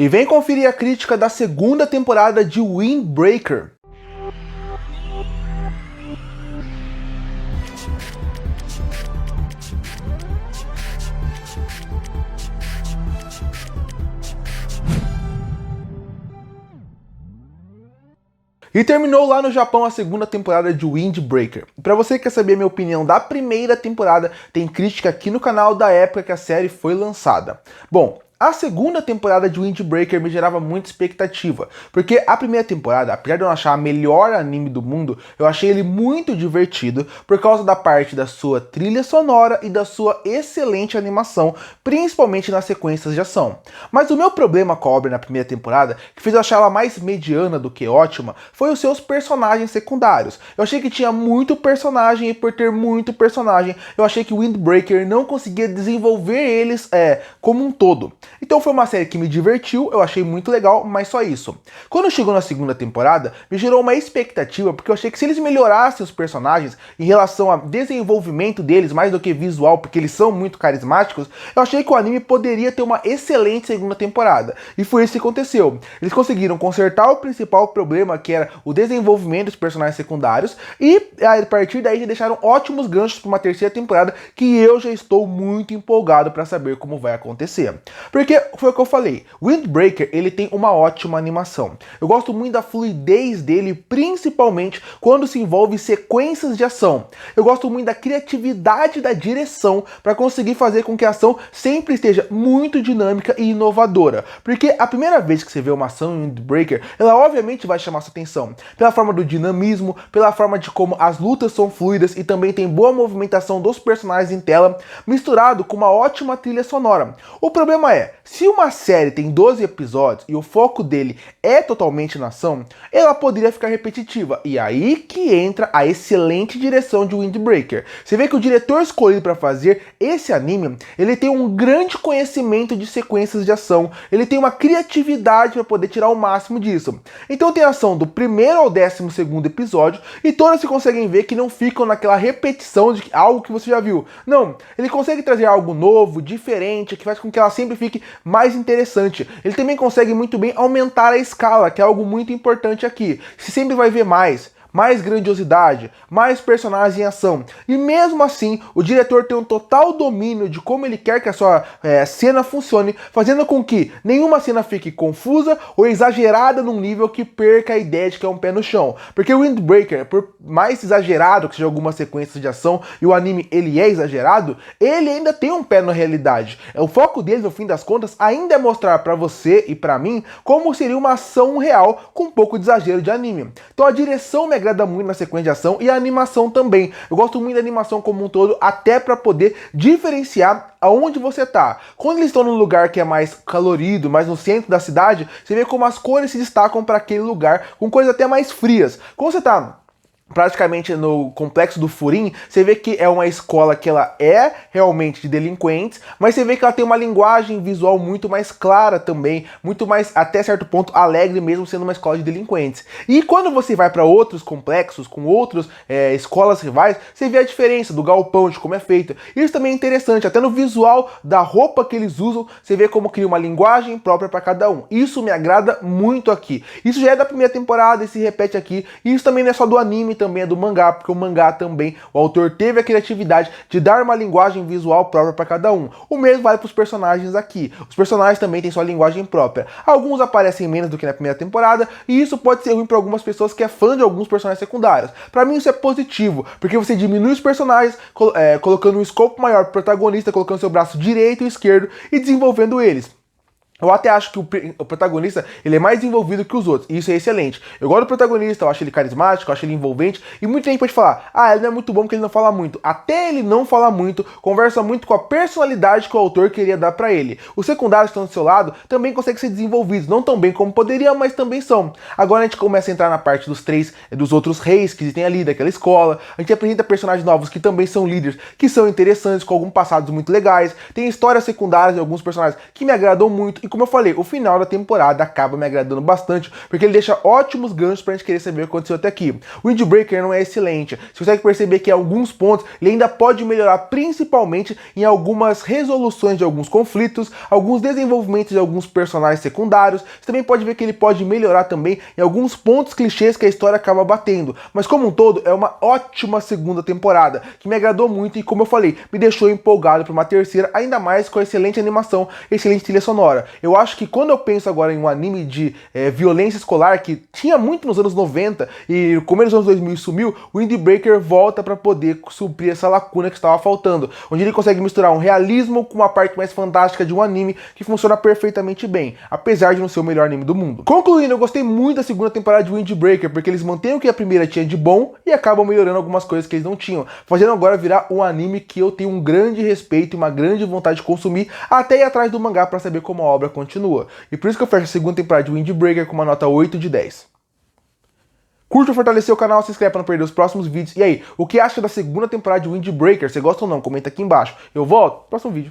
E vem conferir a crítica da segunda temporada de Windbreaker. E terminou lá no Japão a segunda temporada de Windbreaker. Para você que quer saber a minha opinião da primeira temporada, tem crítica aqui no canal da época que a série foi lançada. Bom, a segunda temporada de Windbreaker me gerava muita expectativa, porque a primeira temporada, apesar de eu não achar o melhor anime do mundo, eu achei ele muito divertido por causa da parte da sua trilha sonora e da sua excelente animação, principalmente nas sequências de ação. Mas o meu problema com a obra na primeira temporada, que fez eu achar ela mais mediana do que ótima, foi os seus personagens secundários. Eu achei que tinha muito personagem e por ter muito personagem, eu achei que Windbreaker não conseguia desenvolver eles como um todo. Então foi uma série que me divertiu, eu achei muito legal, mas só isso. Quando chegou na segunda temporada, me gerou uma expectativa, porque eu achei que se eles melhorassem os personagens em relação ao desenvolvimento deles, mais do que visual, porque eles são muito carismáticos, eu achei que o anime poderia ter uma excelente segunda temporada. E foi isso que aconteceu. Eles conseguiram consertar o principal problema, que era o desenvolvimento dos personagens secundários, e a partir daí já deixaram ótimos ganchos para uma terceira temporada, que eu já estou muito empolgado para saber como vai acontecer. Porque foi o que eu falei, Windbreaker ele tem uma ótima animação. Eu gosto muito da fluidez dele, principalmente quando se envolve sequências de ação. Eu gosto muito da criatividade da direção para conseguir fazer com que a ação sempre esteja muito dinâmica e inovadora. Porque a primeira vez que você vê uma ação em Windbreaker, ela obviamente vai chamar sua atenção. Pela forma do dinamismo, pela forma de como as lutas são fluidas e também tem boa movimentação dos personagens em tela, misturado com uma ótima trilha sonora. O problema é, se uma série tem 12 episódios e o foco dele é totalmente na ação, ela poderia ficar repetitiva. E aí que entra a excelente direção de Windbreaker. Você vê que o diretor escolhido para fazer esse anime, ele tem um grande conhecimento de sequências de ação, ele tem uma criatividade para poder tirar o máximo disso. Então tem ação do primeiro ao 12º episódio e todas se conseguem ver que não ficam naquela repetição de algo que você já viu. Não, ele consegue trazer algo novo, diferente, que faz com que ela sempre fique mais interessante. Ele também consegue muito bem aumentar a escala, que é algo muito importante aqui. Você sempre vai ver mais grandiosidade, mais personagens em ação. E mesmo assim, o diretor tem um total domínio de como ele quer que a sua cena funcione, fazendo com que nenhuma cena fique confusa ou exagerada num nível que perca a ideia de que é um pé no chão. Porque o Windbreaker, por mais exagerado que seja algumas sequências de ação, e o anime ele é exagerado, ele ainda tem um pé na realidade. O foco dele, no fim das contas, ainda é mostrar pra você e pra mim como seria uma ação real com um pouco de exagero de anime. Então a direção me agrada muito na sequência de ação e a animação também. Eu gosto muito da animação como um todo, até para poder diferenciar aonde você tá. Quando eles estão num lugar que é mais colorido, mais no centro da cidade, você vê como as cores se destacam para aquele lugar, com cores até mais frias. Quando você tá praticamente no complexo do Furin, você vê que é uma escola que ela é realmente de delinquentes, mas você vê que ela tem uma linguagem visual muito mais clara também, muito mais, até certo ponto, alegre mesmo sendo uma escola de delinquentes. E quando você vai para outros complexos, com outras escolas rivais, você vê a diferença do galpão, de como é feito. Isso também é interessante, até no visual da roupa que eles usam, você vê como cria uma linguagem própria para cada um. Isso me agrada muito aqui. Isso já é da primeira temporada e se repete aqui. E isso também não é só do anime, também é do mangá, porque o mangá também, o autor teve a criatividade de dar uma linguagem visual própria para cada um. O mesmo vale para os personagens aqui. Os personagens também têm sua linguagem própria. Alguns aparecem menos do que na primeira temporada, e isso pode ser ruim para algumas pessoas que é fã de alguns personagens secundários. Para mim isso é positivo, porque você diminui os personagens, colocando um escopo maior para o protagonista, colocando seu braço direito e esquerdo e desenvolvendo eles. Eu até acho que o protagonista ele é mais envolvido que os outros, e isso é excelente. Eu gosto do protagonista, eu acho ele carismático, eu acho ele envolvente, e muita gente pode falar, ele não é muito bom porque ele não fala muito. Até ele não fala muito, conversa muito com a personalidade que o autor queria dar pra ele. Os secundários que estão do seu lado também conseguem ser desenvolvidos, não tão bem como poderiam, mas também são. Agora a gente começa a entrar na parte dos outros reis que existem ali, daquela escola. A gente apresenta personagens novos que também são líderes, que são interessantes, com alguns passados muito legais. Tem histórias secundárias de alguns personagens que me agradam muito, E como eu falei, o final da temporada acaba me agradando bastante, porque ele deixa ótimos ganchos pra gente querer saber o que aconteceu até aqui. O Windbreaker não é excelente, você consegue perceber que em alguns pontos ele ainda pode melhorar, principalmente em algumas resoluções de alguns conflitos, alguns desenvolvimentos de alguns personagens secundários. Você também pode ver que ele pode melhorar também em alguns pontos clichês que a história acaba batendo. Mas como um todo, é uma ótima segunda temporada, que me agradou muito e, como eu falei, me deixou empolgado para uma terceira, ainda mais com a excelente animação, excelente trilha sonora. Eu acho que quando eu penso agora em um anime de violência escolar, que tinha muito nos anos 90 e como nos anos 2000 sumiu, o Windbreaker volta para poder suprir essa lacuna que estava faltando, onde ele consegue misturar um realismo com uma parte mais fantástica de um anime que funciona perfeitamente bem, apesar de não ser o melhor anime do mundo. Concluindo, eu gostei muito da segunda temporada de Windbreaker, porque eles mantêm o que a primeira tinha de bom e acabam melhorando algumas coisas que eles não tinham, fazendo agora virar um anime que eu tenho um grande respeito e uma grande vontade de consumir, até ir atrás do mangá para saber como a obra continua. E por isso que eu fecho a segunda temporada de Windbreaker com uma nota 8 de 10. Curta, fortalecer o canal, se inscreve para não perder os próximos vídeos. E aí, o que acha da segunda temporada de Windbreaker? Você gosta ou não? Comenta aqui embaixo. Eu volto no próximo vídeo.